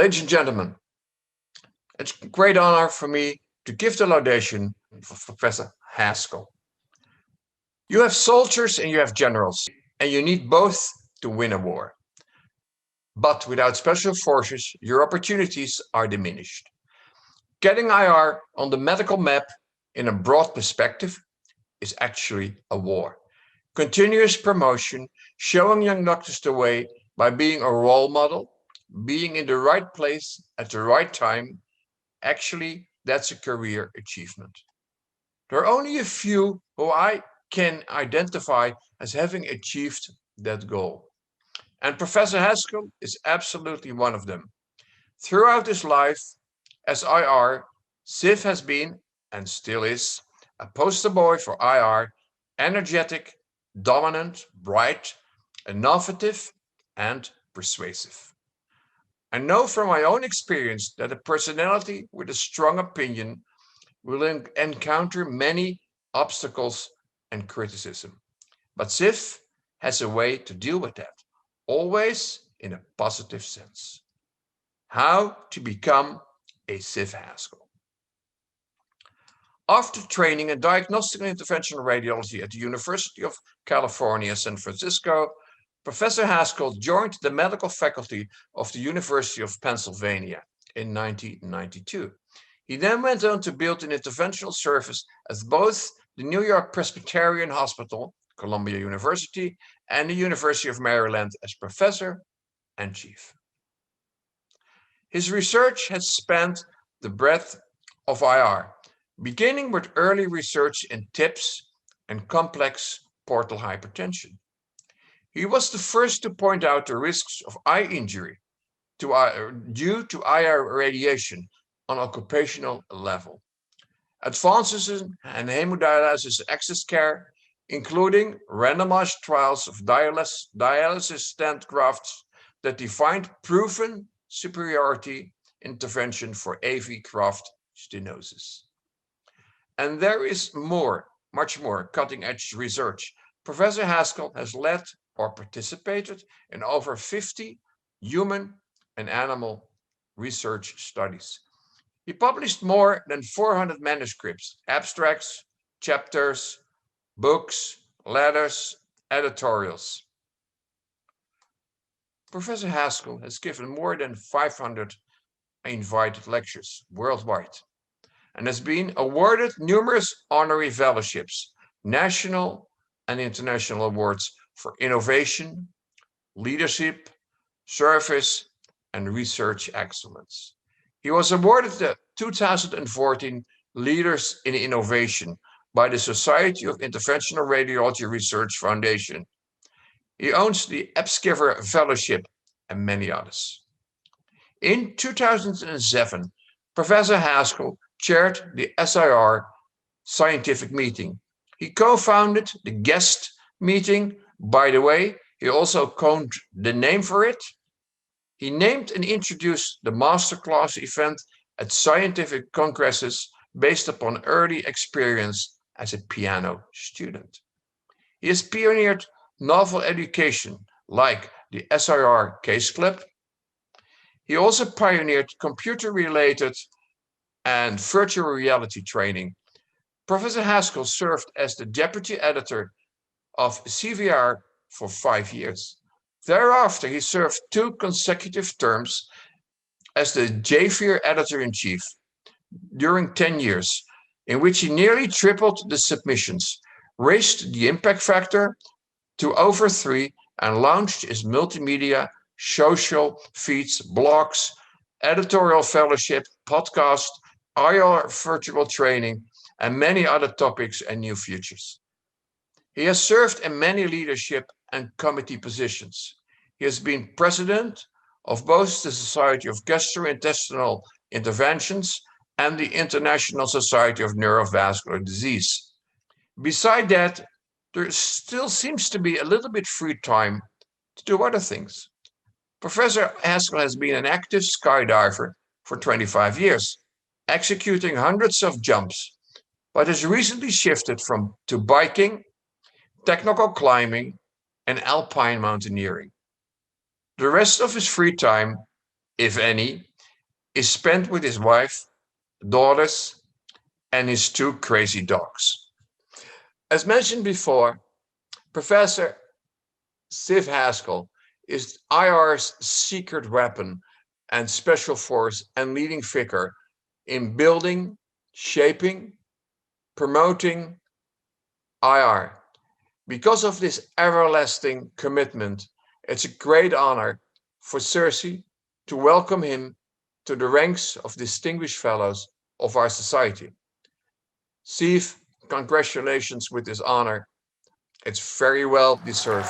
Ladies and gentlemen, it's a great honor for me to give the laudation for Professor Haskell. You have soldiers and you have generals, and you need both to win a war. But without special forces, your opportunities are diminished. Getting IR on the medical map in a broad perspective is actually a war. Continuous promotion, showing young doctors the way by being a role model, being in the right place at the right time, actually, that's a career achievement. There are only a few who I can identify as having achieved that goal. And Professor Haskell is absolutely one of them. Throughout his life as IR, Ziv has been, and still is, a poster boy for IR, energetic, dominant, bright, innovative, and persuasive. I know from my own experience that a personality with a strong opinion will encounter many obstacles and criticism. But Ziv has a way to deal with that, always in a positive sense. How to become a Ziv Haskell. After training in diagnostic and interventional radiology at the University of California, San Francisco, Professor Haskell joined the medical faculty of the University of Pennsylvania in 1992. He then went on to build an interventional service at both the New York Presbyterian Hospital, Columbia University, and the University of Maryland as professor and chief. His research has spanned the breadth of IR, beginning with early research in TIPS and complex portal hypertension. He was the first to point out the risks of eye injury due to IR radiation on occupational level. Advances in hemodialysis access care, including randomized trials of dialysis stent grafts that defined proven superiority intervention for AV graft stenosis. And there is more, much more cutting-edge research. Professor Haskell has led or participated in over 50 human and animal research studies. He published more than 400 manuscripts, abstracts, chapters, books, letters, editorials. Professor Haskell has given more than 500 invited lectures worldwide and has been awarded numerous honorary fellowships, national and international awards for innovation, leadership, service, and research excellence. He was awarded the 2014 Leaders in Innovation by the Society of Interventional Radiology Research Foundation. He owns the Epskiver Fellowship and many others. In 2007, Professor Haskell chaired the CIRSE scientific meeting. He co-founded the guest meeting. By the way, he also coined the name for it. He named and introduced the masterclass event at scientific congresses based upon early experience as a piano student. He has pioneered novel education like the SIR Case Club. He also pioneered computer-related and virtual reality training. Professor Haskell served as the deputy editor of CVR for 5 years. Thereafter, he served 2 consecutive terms as the JVR editor-in-chief during 10 years, in which he nearly tripled the submissions, raised the impact factor to over 3, and launched his multimedia, social feeds, blogs, editorial fellowship, podcast, IR virtual training, and many other topics and new futures. He has served in many leadership and committee positions. He has been president of both the Society of Gastrointestinal Interventions and the International Society of Neurovascular Disease. Beside that, there still seems to be a little bit free time to do other things. Professor Haskell has been an active skydiver for 25 years, executing hundreds of jumps, but has recently shifted to biking, technical climbing, and alpine mountaineering. The rest of his free time, if any, is spent with his wife, daughters, and his 2 crazy dogs. As mentioned before, Professor Ziv Haskal is IR's secret weapon and special force and leading figure in building, shaping, promoting IR. Because of this everlasting commitment, it's a great honor for CIRSE to welcome him to the ranks of distinguished fellows of our society. Ziv, congratulations with this honor. It's very well deserved.